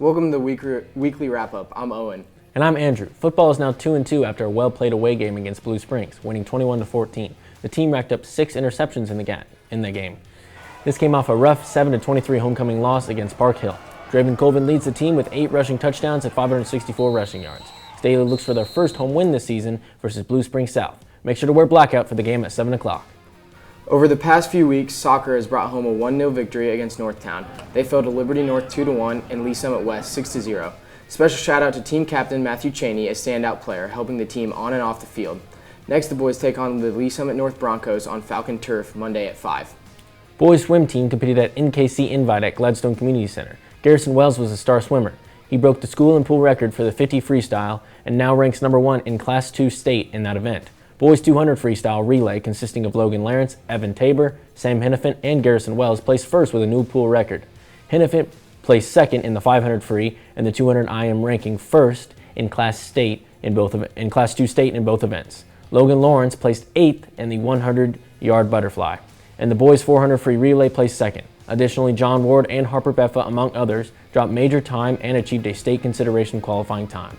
Welcome to the weekly wrap-up. I'm Owen. And I'm Andrew. Football is now 2-2 after a well-played away game against Blue Springs, winning 21-14. The team racked up 6 interceptions in the game. This came off a rough 7-23 homecoming loss against Park Hill. Draven Colvin leads the team with 8 rushing touchdowns and 564 rushing yards. Staley looks for their first home win this season versus Blue Springs South. Make sure to wear blackout for the game at 7 o'clock. Over the past few weeks, soccer has brought home a 1-0 victory against Northtown. They fell to Liberty North 2-1 and Lee Summit West 6-0. Special shout out to team captain Matthew Cheney, a standout player, helping the team on and off the field. Next, the boys take on the Lee Summit North Broncos on Falcon Turf Monday at 5. Boys swim team competed at NKC Invite at Gladstone Community Center. Garrison Wells was the star swimmer. He broke the school and pool record for the 50 freestyle and now ranks number 1 in Class 2 state in that event. Boys 200 freestyle relay, consisting of Logan Lawrence, Evan Tabor, Sam Hennepin, and Garrison Wells, placed first with a new pool record. Hennepin placed second in the 500 free and the 200 IM, ranking first in Class 2 state in both events. Logan Lawrence placed 8th in the 100-yard butterfly, and the boys 400 free relay placed second. Additionally, John Ward and Harper Beffa, among others, dropped major time and achieved a state consideration qualifying time.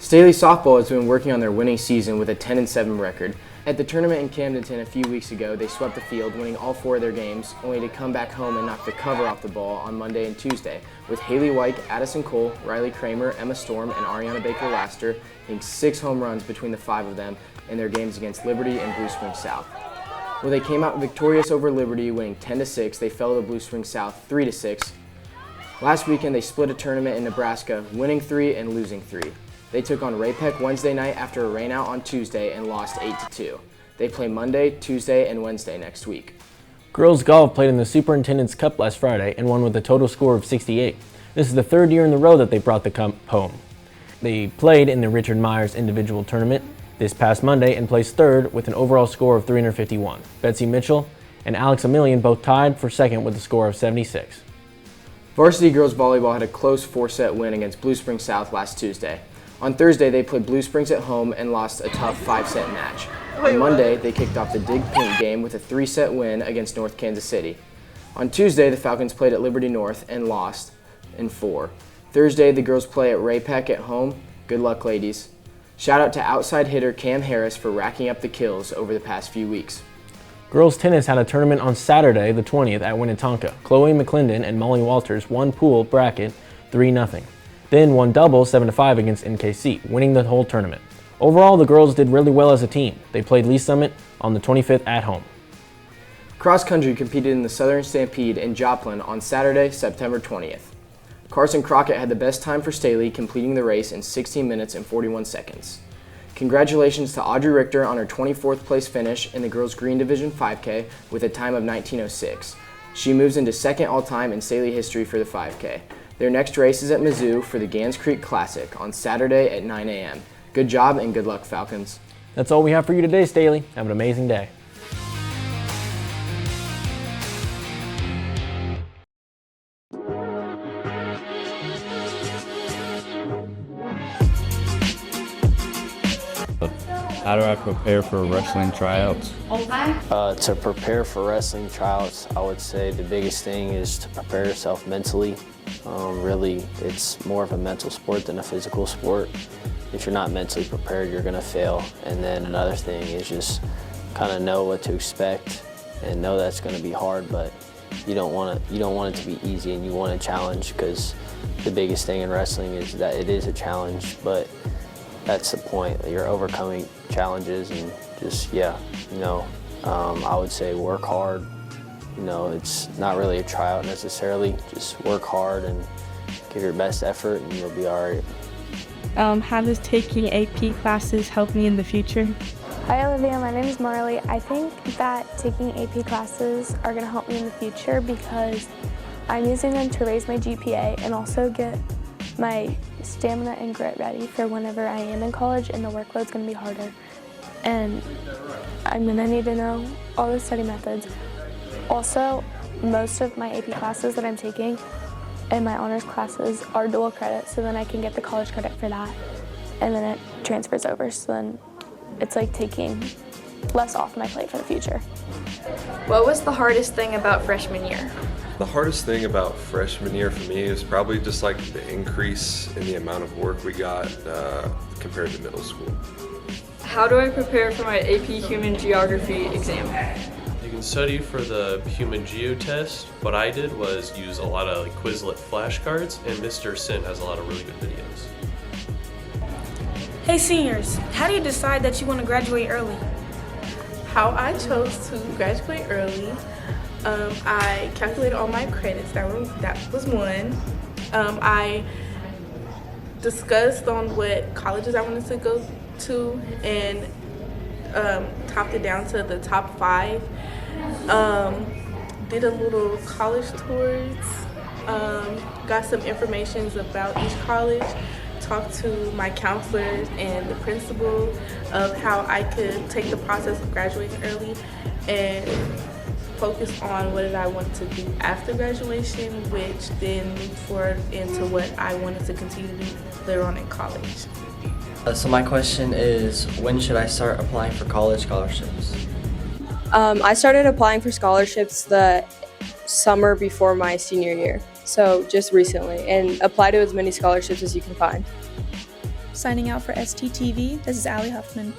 Staley softball has been working on their winning season with a 10-7 record. At the tournament in Camdenton a few weeks ago, they swept the field, winning all 4 of their games, only to come back home and knock the cover off the ball on Monday and Tuesday, with Haley White, Addison Cole, Riley Kramer, Emma Storm, and Ariana Baker-Laster hitting 6 home runs between the 5 of them in their games against Liberty and Blue Springs South. When they came out victorious over Liberty, winning 10-6, they fell to Blue Springs South 3-6. Last weekend, they split a tournament in Nebraska, winning 3 and losing 3. They took on Ray-Pec Wednesday night after a rainout on Tuesday and lost 8-2. They play Monday, Tuesday, and Wednesday next week. Girls golf played in the Superintendent's Cup last Friday and won with a total score of 68. This is the 3rd year in a row that they brought the cup home. They played in the Richard Myers individual tournament this past Monday and placed 3rd with an overall score of 351. Betsy Mitchell and Alex Emilian both tied for 2nd with a score of 76. Varsity girls volleyball had a close 4-set win against Blue Springs South last Tuesday. On Thursday, they played Blue Springs at home and lost a tough 5-set match. On Monday, they kicked off the Dig Pink game with a 3-set win against North Kansas City. On Tuesday, the Falcons played at Liberty North and lost in 4. Thursday, the girls play at Ray-Pec at home. Good luck, ladies. Shout out to outside hitter Cam Harris for racking up the kills over the past few weeks. Girls tennis had a tournament on Saturday, the 20th, at Winnetonka. Chloe McClendon and Molly Walters won pool bracket 3-0. Then won doubles 7-5 against NKC, winning the whole tournament. Overall, the girls did really well as a team. They played Lee Summit on the 25th at home. Cross country competed in the Southern Stampede in Joplin on Saturday, September 20th. Carson Crockett had the best time for Staley, completing the race in 16 minutes and 41 seconds. Congratulations to Audrey Richter on her 24th place finish in the girls Green Division 5K with a time of 19:06. She moves into 2nd all-time in Staley history for the 5K. Their next race is at Mizzou for the Gans Creek Classic on Saturday at 9 a.m. Good job and good luck, Falcons. That's all we have for you today, Staley. Have an amazing day. How do I prepare for wrestling tryouts? To prepare for wrestling tryouts, I would say the biggest thing is to prepare yourself mentally. Really, it's more of a mental sport than a physical sport. If you're not mentally prepared, you're gonna fail. And then another thing is just kind of know what to expect and know that's gonna be hard, but you don't want it to be easy, and you want a challenge, because the biggest thing in wrestling is that it is a challenge, but that's the point. You're overcoming challenges, and just, I would say work hard. It's not really a tryout necessarily. Just work hard and give your best effort, and you'll be all right. How does taking AP classes help me in the future? Hi Olivia, my name is Marley. I think that taking AP classes are going to help me in the future because I'm using them to raise my GPA and also get my stamina and grit ready for whenever I am in college and the workload's going to be harder. And I'm going to need to know all the study methods. Also, most of my AP classes that I'm taking and my honors classes are dual credit, so then I can get the college credit for that. And then it transfers over, so then it's like taking less off my plate for the future. What was the hardest thing about freshman year? The hardest thing about freshman year for me is probably just like the increase in the amount of work we got compared to middle school. How do I prepare for my AP Human Geography exam? You can study for the Human Geo test. What I did was use a lot of Quizlet flashcards, and Mr. Sint has a lot of really good videos. Hey seniors, how do you decide that you want to graduate early? How I chose to graduate early, I calculated all my credits, that was one. I discussed on what colleges I wanted to go to and topped it down to the top 5. Did a little college tours, got some information about each college, talked to my counselors and the principal of how I could take the process of graduating early and focus on what did I want to do after graduation, which then moved forward into what I wanted to continue to do later on in college. So my question is, when should I start applying for college scholarships? I started applying for scholarships the summer before my senior year, so just recently, and apply to as many scholarships as you can find. Signing out for STTV, this is Allie Huffman.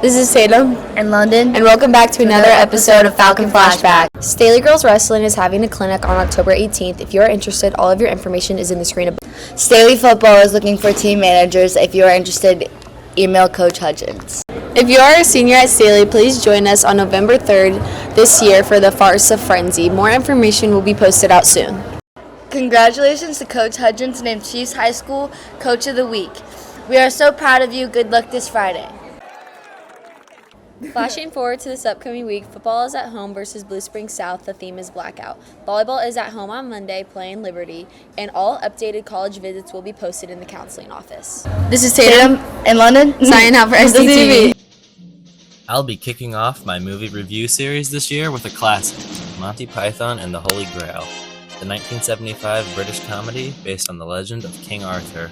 This is Tatum in London, and welcome back to another episode of Falcon Flashback. Staley Girls Wrestling is having a clinic on October 18th. If you are interested, all of your information is in the screen above. Staley Football is looking for team managers. If you are interested, email Coach Hudgens. If you are a senior at Staley, please join us on November 3rd this year for the Farce of Frenzy. More information will be posted out soon. Congratulations to Coach Hudgens, named Chiefs High School Coach of the Week. We are so proud of you. Good luck this Friday. Flashing forward to this upcoming week, football is at home versus Blue Springs South. The theme is blackout. Volleyball is at home on Monday playing Liberty, and all updated college visits will be posted in the counseling office. This is Tatum in London, signing out for STTV. I'll be kicking off my movie review series this year with a classic, Monty Python and the Holy Grail, the 1975 British comedy based on the legend of King Arthur.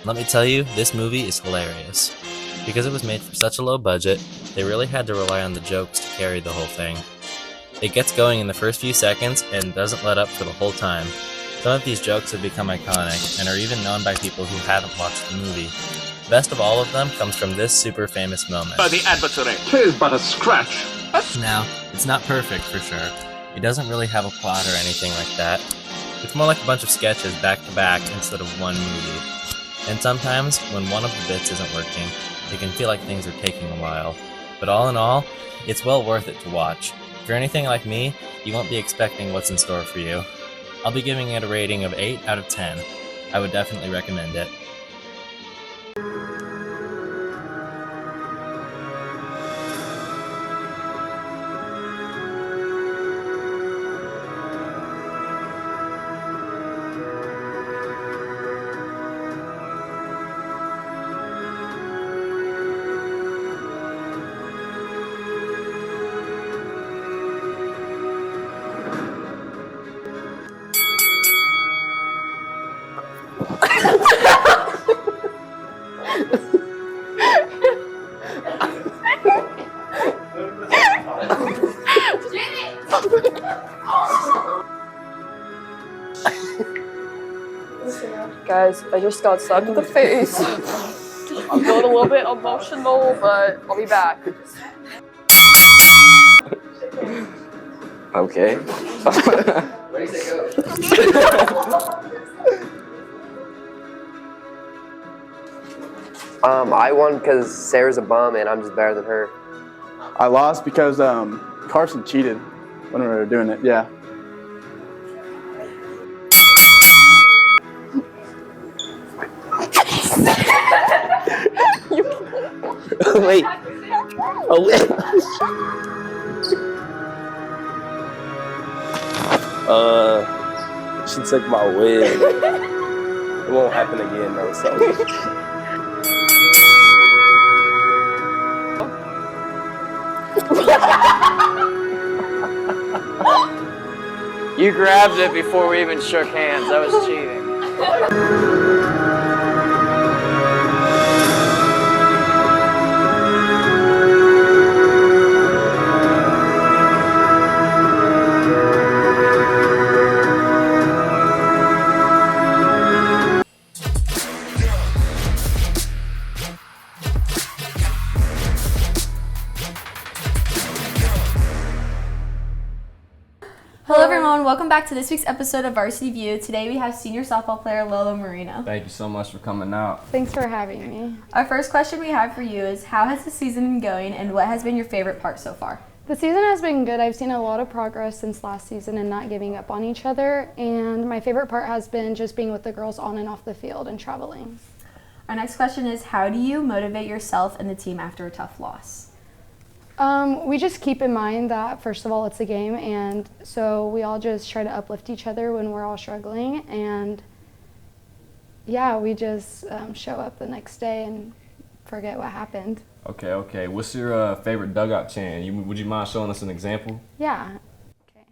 Let me tell you, this movie is hilarious. Because it was made for such a low budget, they really had to rely on the jokes to carry the whole thing. It gets going in the first few seconds and doesn't let up for the whole time. Some of these jokes have become iconic and are even known by people who haven't watched the movie. The best of all of them comes from this super famous moment. By the adversary, 'tis but a scratch. Now, it's not perfect for sure. It doesn't really have a plot or anything like that. It's more like a bunch of sketches back to back instead of one movie. And sometimes, when one of the bits isn't working, it can feel like things are taking a while. But all in all, it's well worth it to watch. If you're anything like me, you won't be expecting what's in store for you. I'll be giving it a rating of 8 out of 10. I would definitely recommend it. Guys, I just got slapped in the face. I'm feeling a little bit emotional, but I'll be back. Okay. Where does it go? I won because Sarah's a bum and I'm just better than her. I lost because Carson cheated when we were doing it, yeah. Wait. Oh, wait. She took my wig. It won't happen again, though, so. You grabbed it before we even shook hands. That was cheating. everyone, welcome back to this week's episode of Varsity View. Today we have senior softball player Lolo Marino. Thank you so much for coming out. Thanks for having me. Our first question we have for you is, how has the season been going and what has been your favorite part so far? The season has been good. I've seen a lot of progress since last season and not giving up on each other. And my favorite part has been just being with the girls on and off the field and traveling. Our next question is, how do you motivate yourself and the team after a tough loss? We just keep in mind that, first of all, it's a game, and so we all just try to uplift each other when we're all struggling, and yeah, we just show up the next day and forget what happened. Okay. What's your favorite dugout chant? Would you mind showing us an example? Yeah. Okay.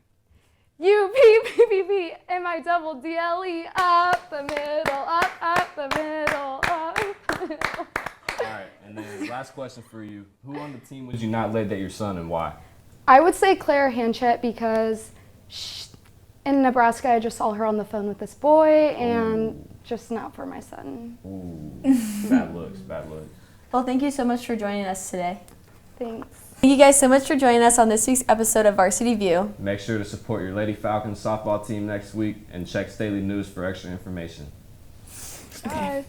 U-P-P-P-P, M-I-double-D-L-E, up the middle, up the middle, up the middle. All right, and then last question for you. Who on the team would you not let date your son and why? I would say Claire Hanchett because in Nebraska I just saw her on the phone with this boy and just not for my son. Ooh, bad looks. Well, thank you so much for joining us today. Thanks. Thank you guys so much for joining us on this week's episode of Varsity View. Make sure to support your Lady Falcons softball team next week and check Staley News for extra information. Bye.